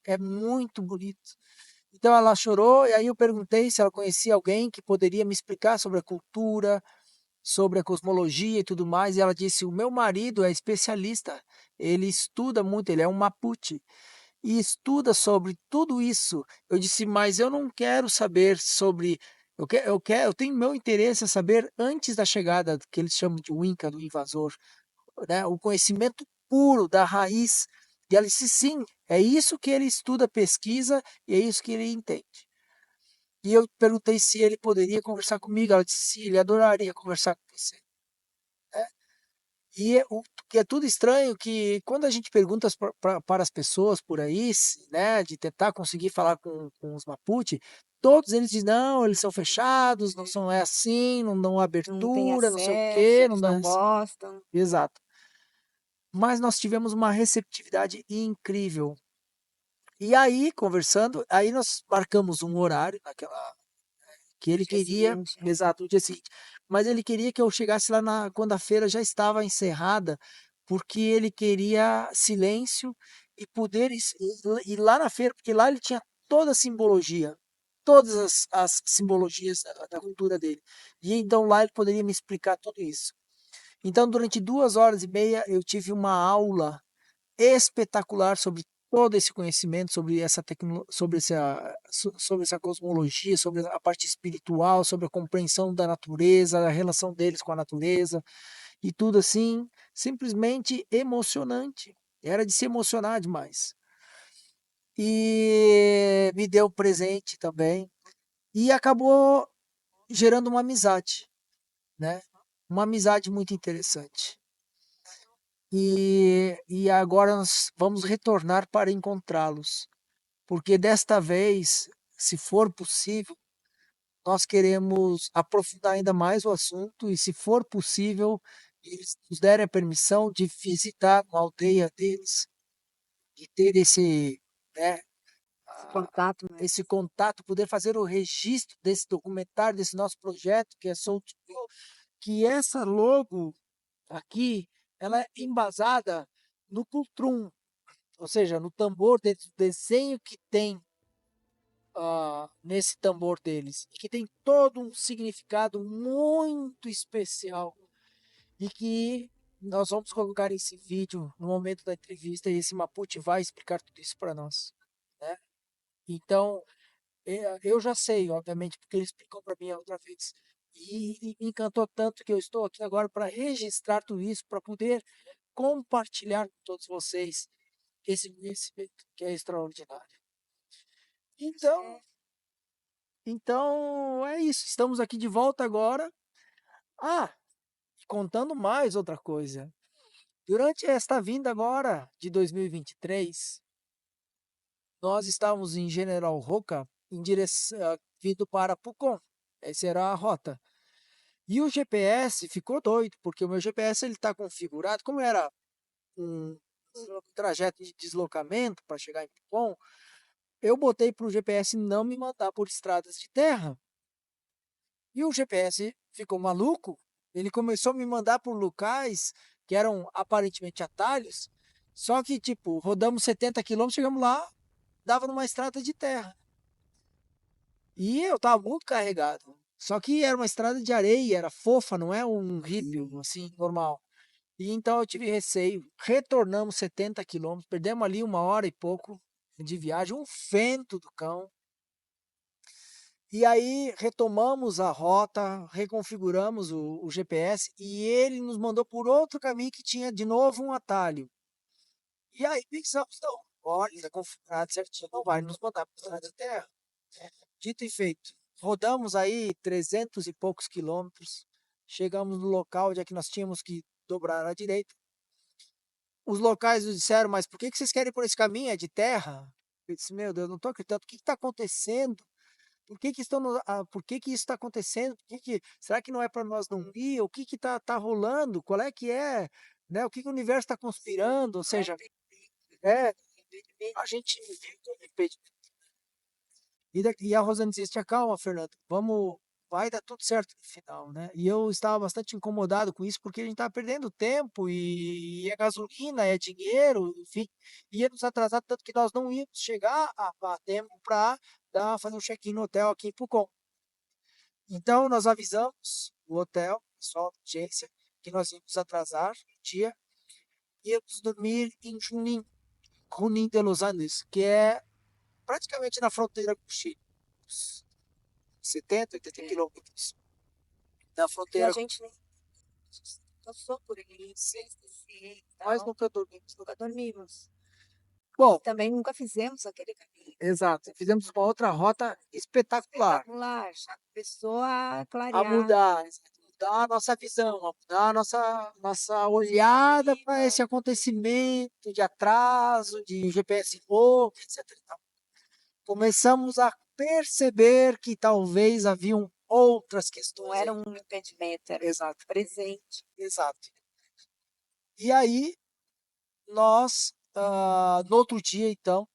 Speaker 4: é muito bonito. Então ela chorou, e aí eu perguntei se ela conhecia alguém que poderia me explicar sobre a cultura, sobre a cosmologia e tudo mais, e ela disse: o meu marido é especialista, ele estuda muito, ele é um Mapuche, e estuda sobre tudo isso. Eu disse: mas eu não quero saber sobre. Eu tenho meu interesse a saber antes da chegada, que eles chamam de Winca, do invasor, né? O conhecimento puro da raiz. E ela disse: sim, é isso que ele estuda, pesquisa, e é isso que ele entende. E eu perguntei se ele poderia conversar comigo. Ela disse: sim, ele adoraria conversar com você. O que é tudo estranho que quando a gente pergunta para as pessoas por aí, né, de tentar conseguir falar com os Mapuche, todos eles dizem, não, eles são fechados, não são assim, não dão
Speaker 5: Não tem
Speaker 4: abertura, não sei o
Speaker 5: acesso,
Speaker 4: quê, não
Speaker 5: eles
Speaker 4: dão.
Speaker 5: não gostam.
Speaker 4: Exato. Mas nós tivemos uma receptividade incrível. E aí, conversando, aí nós marcamos um horário naquela que ele
Speaker 5: Dia
Speaker 4: queria,
Speaker 5: seguinte,
Speaker 4: exato, no dia seguinte. Mas ele queria que eu chegasse lá quando a feira já estava encerrada, porque ele queria silêncio e poder ir lá na feira, porque lá ele tinha toda a simbologia, todas as simbologias da cultura dele. E então lá ele poderia me explicar tudo isso. Então, durante 2 horas e meia, eu tive uma aula espetacular sobre todo esse conhecimento, sobre essa sobre essa cosmologia, sobre a parte espiritual, sobre a compreensão da natureza, a relação deles com a natureza, e tudo assim, simplesmente emocionante. Era de se emocionar demais. E me deu presente também. E acabou gerando uma amizade, né? Uma amizade muito interessante. E agora nós vamos retornar para encontrá-los, porque desta vez, se for possível, nós queremos aprofundar ainda mais o assunto e, se for possível, eles nos derem a permissão de visitar a aldeia deles, de ter né,
Speaker 5: esse contato, né?
Speaker 4: esse contato, poder fazer o registro desse documentário, desse nosso projeto, que é Soul to Go, que essa logo aqui, ela é embasada no cultrum, ou seja, no tambor, dentro do desenho que tem nesse tambor deles, e que tem todo um significado muito especial, e que nós vamos colocar esse vídeo no momento da entrevista, e esse Mapuche vai explicar tudo isso para nós, né? Então, eu já sei, obviamente, porque ele explicou para mim a outra vez. E me encantou tanto que eu estou aqui agora para registrar tudo isso, para poder compartilhar com todos vocês esse conhecimento que é extraordinário. Então, então é isso. Estamos aqui de volta agora. Ah, contando mais outra coisa. Durante esta vinda agora de 2023, nós estávamos em General Roca, vindo para Pucón. Essa era a rota. E o GPS ficou doido, porque o meu GPS ele está configurado, como era um trajeto de deslocamento para chegar em Pucón, eu botei para o GPS não me mandar por estradas de terra. E o GPS ficou maluco, ele começou a me mandar por locais que eram aparentemente atalhos, só que, tipo, rodamos 70 quilômetros, chegamos lá, dava numa estrada de terra. E eu tava muito carregado. Só que era uma estrada de areia, era fofa, não é um ripio, assim, normal. E então eu tive receio. Retornamos 70 quilômetros, perdemos ali 1 hora e pouco de viagem, um vento do cão. E aí retomamos a rota, reconfiguramos o GPS e ele nos mandou por outro caminho que tinha de novo um atalho. E aí pensamos, não, olha, está configurado certinho, não vai nos mandar para estrada de terra. Dito e feito, rodamos aí 300 e poucos quilômetros, chegamos no local onde é que nós tínhamos que dobrar à direita. Os locais nos disseram, mas por que vocês querem ir por esse caminho? É de terra? Eu disse, meu Deus, não estou acreditando, o que está acontecendo? Por que isso está acontecendo? Será que não é para nós não ir? O que está rolando? Qual é que é? Né? O que o universo está conspirando? Ou seja, é, a gente vive. E a Rosane disse, tia, calma, Fernando, vai dar tudo certo no final, né? E eu estava bastante incomodado com isso, porque a gente estava perdendo tempo, e é gasolina, é dinheiro, enfim, ia nos atrasar tanto que nós não íamos chegar a tempo para fazer um check-in no hotel aqui em Pucón. Então, nós avisamos o hotel, pessoal da agência, que nós íamos atrasar um dia, íamos dormir em Junín de Los Andes, que é praticamente na fronteira com o Chile. 70, 80 quilômetros da
Speaker 5: E a
Speaker 4: fronteira.
Speaker 5: gente passou por ali,
Speaker 4: Nós nunca dormimos.
Speaker 5: nunca dormimos.
Speaker 4: Bom,
Speaker 5: Também nunca fizemos aquele caminho.
Speaker 4: exato. Fizemos uma outra rota espetacular.
Speaker 5: Espetacular, já começou a
Speaker 4: A
Speaker 5: clarear.
Speaker 4: mudar a nossa visão, a mudar a nossa olhada para esse acontecimento de atraso, de GPS roubo, etc. e tal. Começamos a perceber que talvez haviam outras
Speaker 5: Não
Speaker 4: questões.
Speaker 5: era um impedimento, era
Speaker 4: Exato,
Speaker 5: presente.
Speaker 4: exato. E aí, nós, no outro dia, então,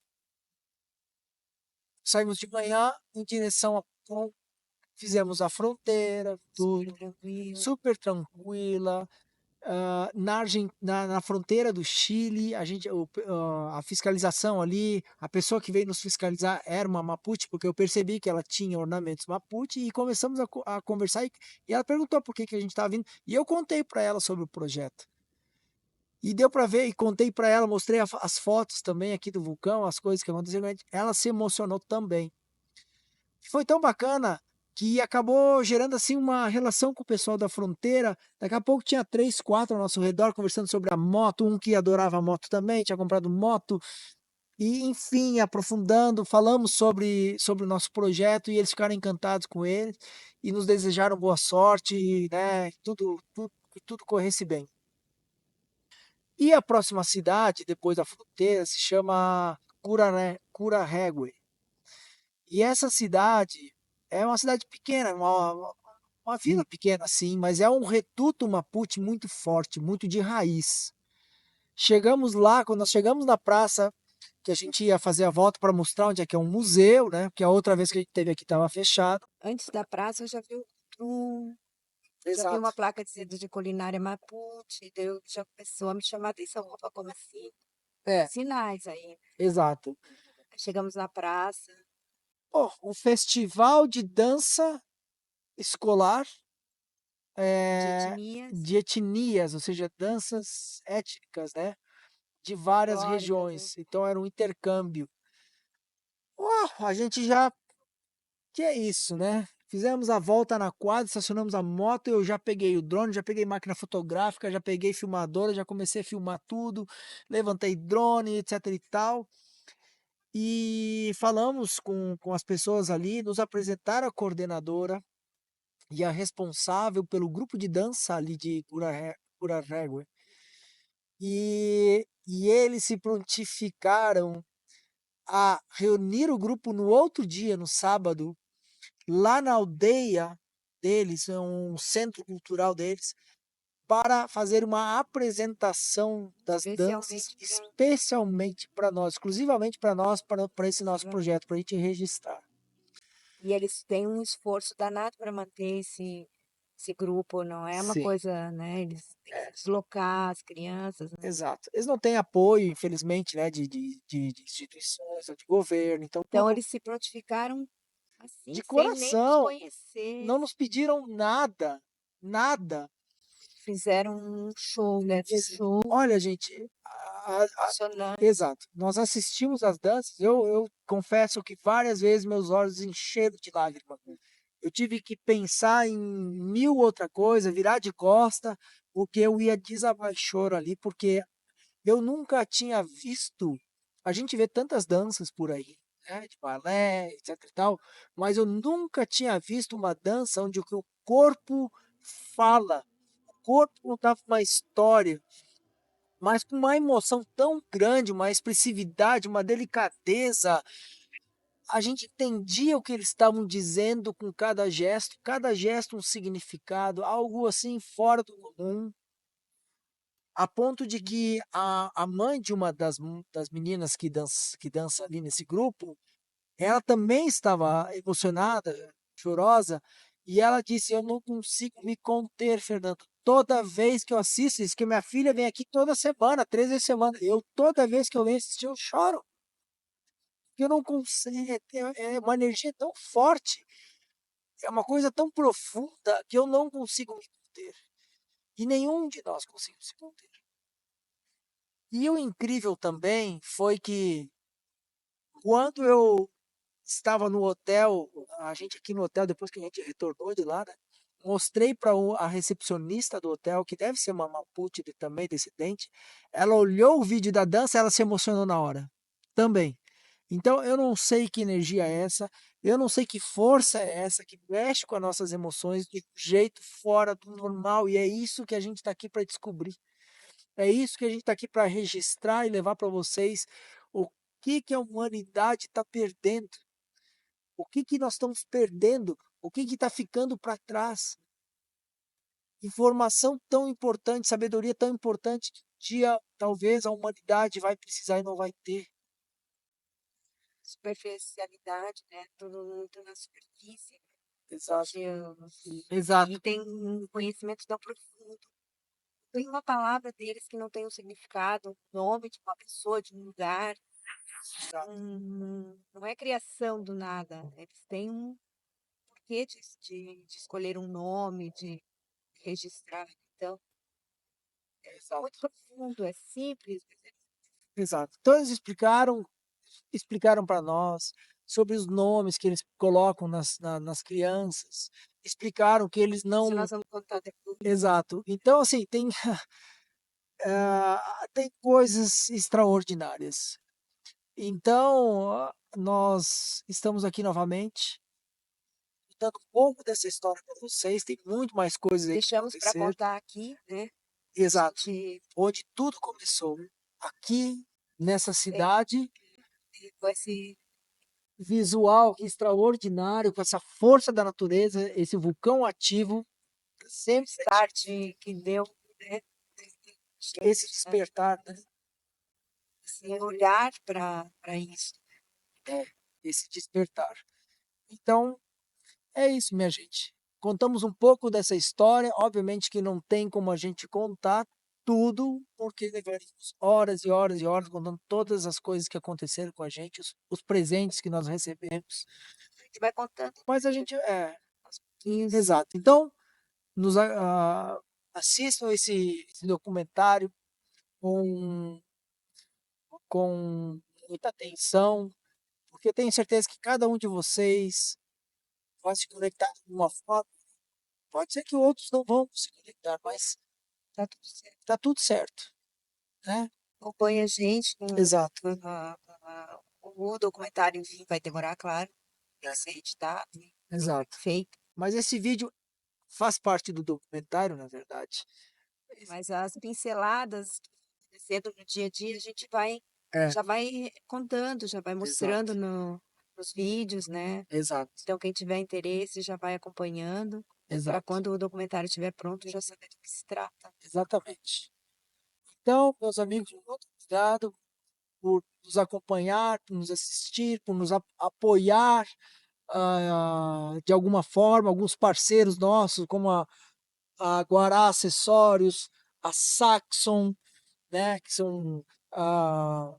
Speaker 4: saímos de manhã em direção a Pucón, fizemos a fronteira, tudo
Speaker 5: Tranquilo.
Speaker 4: super tranquila. Na fronteira do Chile, a fiscalização ali, a pessoa que veio nos fiscalizar era uma Mapuche, porque eu percebi que ela tinha ornamentos Mapuche, e começamos a conversar, e ela perguntou por que a gente estava vindo, e eu contei para ela sobre o projeto. E deu para ver, e contei para ela, mostrei as fotos também aqui do vulcão, as coisas que aconteceram, ela se emocionou também. Foi tão bacana que acabou gerando assim uma relação com o pessoal da fronteira. Daqui a pouco tinha 3, 4 ao nosso redor conversando sobre a moto, um que adorava moto também, tinha comprado moto. E enfim, aprofundando, falamos sobre o nosso projeto, e eles ficaram encantados com ele e nos desejaram boa sorte, né? Que tudo corresse bem. E a próxima cidade, depois da fronteira, se chama Curarégua. E essa cidade é uma cidade pequena, uma vila pequena assim, mas é um reduto Mapuche muito forte, muito de raiz. Chegamos lá, quando nós chegamos na praça, que a gente ia fazer a volta para mostrar onde é que é um museu, né? Porque a outra vez que a gente teve aqui estava fechado.
Speaker 5: Antes da praça, eu já vi já vi
Speaker 4: Exato.
Speaker 5: uma placa dizendo de culinária Mapuche, daí já começou a me chamar a atenção, opa, como assim?
Speaker 4: É,
Speaker 5: Sinais aí.
Speaker 4: exato.
Speaker 5: Chegamos na praça,
Speaker 4: Um festival de dança escolar
Speaker 5: de etnias,
Speaker 4: de etnias, ou seja, danças étnicas, né? De várias
Speaker 5: folclóricas, né?
Speaker 4: regiões. Então era um intercâmbio. A gente já. Que é isso, né? Fizemos a volta na quadra, estacionamos a moto, eu já peguei o drone, já peguei máquina fotográfica, já peguei filmadora, já comecei a filmar tudo, levantei drone, etc e tal. E falamos com as pessoas ali, nos apresentaram a coordenadora e a responsável pelo grupo de dança ali de Curarégua. E eles se prontificaram a reunir o grupo no outro dia, no sábado, lá na aldeia deles, é um centro cultural deles, para fazer uma apresentação das danças especialmente para nós, exclusivamente para nós, para esse nosso projeto, para a gente registrar.
Speaker 5: E eles têm um esforço danado para manter esse grupo, não é uma
Speaker 4: Sim,
Speaker 5: coisa, né? Eles têm que se deslocar, as crianças, né?
Speaker 4: exato. Eles não têm apoio, infelizmente, né, de instituições ou de governo, então
Speaker 5: Então
Speaker 4: tudo
Speaker 5: eles se prontificaram assim,
Speaker 4: de
Speaker 5: sem nem nos
Speaker 4: coração.
Speaker 5: conhecer.
Speaker 4: Não nos pediram nada, nada.
Speaker 5: Fizeram um show, né? Um show
Speaker 4: Olha, gente,
Speaker 5: emocionante.
Speaker 4: exato. Nós assistimos às danças. Eu confesso que várias vezes meus olhos encheram de lágrimas. Eu tive que pensar em mil outra coisa, virar de costa, porque eu ia desabar de choro ali, porque eu nunca tinha visto. A gente vê tantas danças por aí, né, de balé, etc e tal, mas eu nunca tinha visto uma dança onde o corpo fala, o corpo contava uma história, mas com uma emoção tão grande, uma expressividade, uma delicadeza. A gente entendia o que eles estavam dizendo com cada gesto um significado, algo assim fora do comum, a ponto de que a mãe de uma das meninas que dança ali nesse grupo, ela também estava emocionada, chorosa, e ela disse: Eu não consigo me conter, Fernando. Toda vez que eu assisto isso, que minha filha vem aqui toda semana, 3 vezes por semana, toda vez que eu venho assistir, eu choro. Porque eu não consigo, é uma energia tão forte, é uma coisa tão profunda que eu não consigo me conter. E nenhum de nós conseguimos se conter. E o incrível também foi que quando eu estava no hotel, a gente aqui no hotel, depois que a gente retornou de lá, né, mostrei para a recepcionista do hotel, que deve ser uma Mapuche também, descendente, ela olhou o vídeo da dança, ela se emocionou na hora, também. Então eu não sei que energia é essa, eu não sei que força é essa que mexe com as nossas emoções de um jeito fora do normal, e é isso que a gente está aqui para descobrir. É isso que a gente está aqui para registrar e levar para vocês o que a humanidade está perdendo, o que nós estamos perdendo, o que está ficando para trás. Informação tão importante, sabedoria tão importante que um dia talvez a humanidade vai precisar e não vai ter.
Speaker 5: Superficialidade, né? Tudo muito na superfície.
Speaker 4: Exato.
Speaker 5: Exato. E tem um conhecimento tão profundo. Tem uma palavra deles que não tem um significado, um nome de uma pessoa, de um lugar. Não é criação do nada. Eles têm um porquê de escolher um nome, de registrar. Então, é muito profundo, é simples.
Speaker 4: Exato. Então eles explicaram para nós sobre os nomes que eles colocam nas crianças, explicaram que eles
Speaker 5: Isso
Speaker 4: não.
Speaker 5: nós vamos contar depois.
Speaker 4: Exato. Então, assim, tem coisas extraordinárias. Então, nós estamos aqui novamente, contando um pouco dessa história para vocês. Tem muito mais coisas aí que
Speaker 5: Deixamos para
Speaker 4: acontecer.
Speaker 5: contar aqui, né?
Speaker 4: Exato.
Speaker 5: De,
Speaker 4: Onde tudo começou, aqui nessa cidade,
Speaker 5: com esse
Speaker 4: visual extraordinário, com essa força da natureza, esse vulcão ativo, sempre
Speaker 5: start que deu, né?
Speaker 4: esse despertar, né?
Speaker 5: Assim, olhar para isso.
Speaker 4: Esse despertar. Então, é isso, minha gente. Contamos um pouco dessa história. Obviamente que não tem como a gente contar tudo, porque levaríamos horas e horas e horas contando todas as coisas que aconteceram com a gente, os presentes que nós recebemos.
Speaker 5: A gente vai contando.
Speaker 4: Mas a gente exato. Então, assistam esse documentário com muita atenção, porque eu tenho certeza que cada um de vocês vai se conectar de alguma forma. Pode ser que outros não vão se conectar, mas
Speaker 5: Tá tudo certo.
Speaker 4: tá tudo certo, né?
Speaker 5: Acompanha a gente.
Speaker 4: Exato.
Speaker 5: O documentário, enfim, vai demorar, claro. Tem que ser editado,
Speaker 4: Exato.
Speaker 5: feito.
Speaker 4: Mas esse vídeo faz parte do documentário, na verdade.
Speaker 5: Mas as pinceladas que vão acontecendo no dia a dia, a gente
Speaker 4: É,
Speaker 5: já vai contando, já vai mostrando nos vídeos, né?
Speaker 4: exato,
Speaker 5: Então, quem tiver interesse já vai acompanhando, para
Speaker 4: exato,
Speaker 5: quando o documentário estiver pronto, já saber do que se trata.
Speaker 4: exatamente. Então, meus amigos, muito obrigado por nos acompanhar, por nos assistir, por nos apoiar de alguma forma, alguns parceiros nossos, como a Guará Acessórios, a Saxon, né, que são a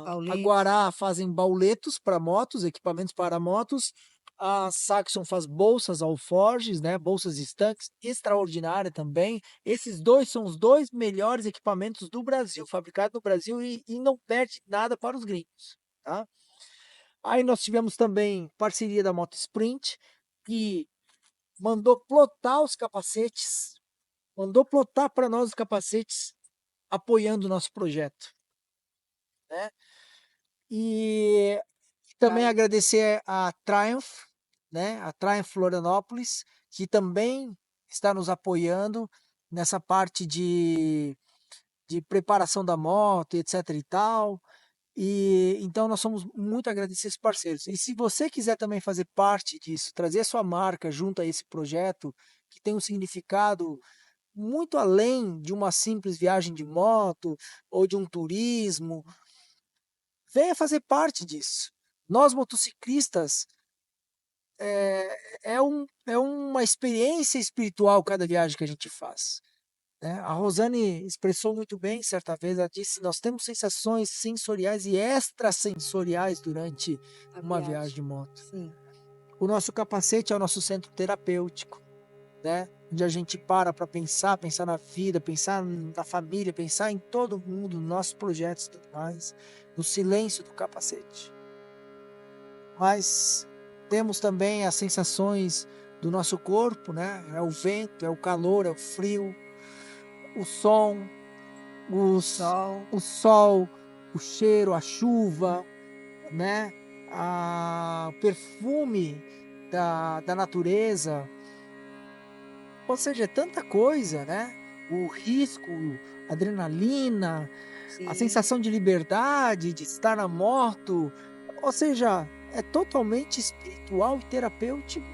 Speaker 5: Pauletos.
Speaker 4: Guará fazem bauletos para motos, equipamentos para motos. A Saxon faz bolsas alforges, né, bolsas estanques, extraordinária também. Esses dois são os dois melhores equipamentos do Brasil, fabricados no Brasil e não perde nada para os gringos, tá? Aí nós tivemos também parceria da Moto Sprint, que mandou plotar os capacetes, mandou plotar para nós os capacetes, apoiando o nosso projeto, né? E também agradecer a Triumph, né? A Triumph Florianópolis, que também está nos apoiando nessa parte de preparação da moto, etc e tal. E então nós somos muito agradecidos parceiros. E se você quiser também fazer parte disso, trazer a sua marca junto a esse projeto, que tem um significado muito além de uma simples viagem de moto ou de um turismo, venha fazer parte disso. Nós motociclistas é uma experiência espiritual cada viagem que a gente faz, né? A Rosane expressou muito bem certa vez, ela disse: nós temos sensações sensoriais e extrasensoriais durante uma viagem de moto.
Speaker 5: Sim.
Speaker 4: O nosso capacete é o nosso centro terapêutico, né? Onde a gente para pensar na vida, pensar na família, pensar em todo mundo, nos nossos projetos e tudo mais, no silêncio do capacete. Mas temos também as sensações do nosso corpo, né? É o vento, é o calor, é o frio, o som, o sol, o cheiro, a chuva, né? O perfume da natureza. Ou seja, é tanta coisa, né? O risco, a adrenalina, a sensação de liberdade, de estar na moto. Ou seja, é totalmente espiritual e terapêutico.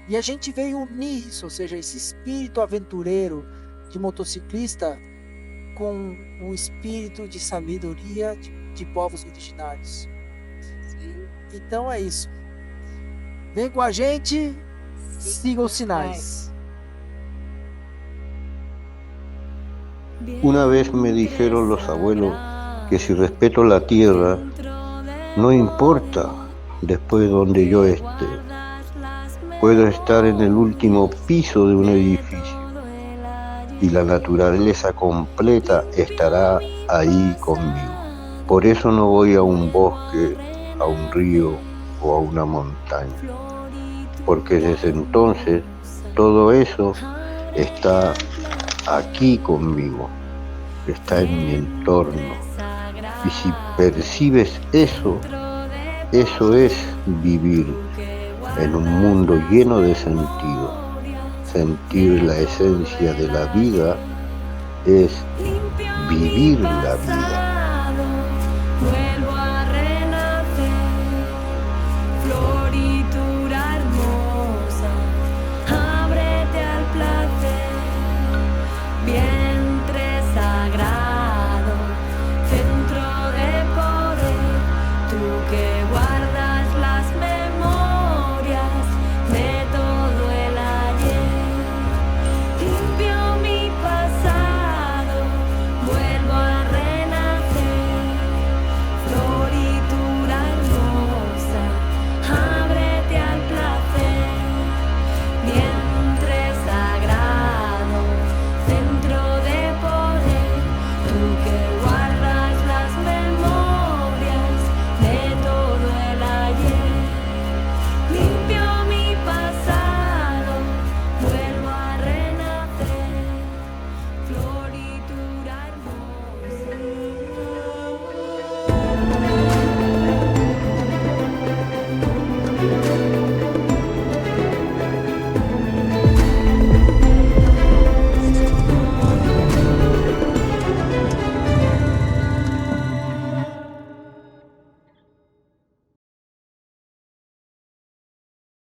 Speaker 4: E a gente veio unir isso, ou seja, esse espírito aventureiro de motociclista com o espírito de sabedoria de povos originários. Então é isso. Vem com a gente, siga os sinais.
Speaker 3: Una vez me dijeron los abuelos que si respeto la tierra, no importa después donde yo esté. Puedo estar en el último piso de un edificio y la naturaleza completa estará ahí conmigo. Por eso no voy a un bosque, a un río o a una montaña, porque desde entonces todo eso está aquí conmigo, está en mi entorno. Y si percibes eso, eso es vivir en un mundo lleno de sentido. Sentir la esencia de la vida es vivir la vida.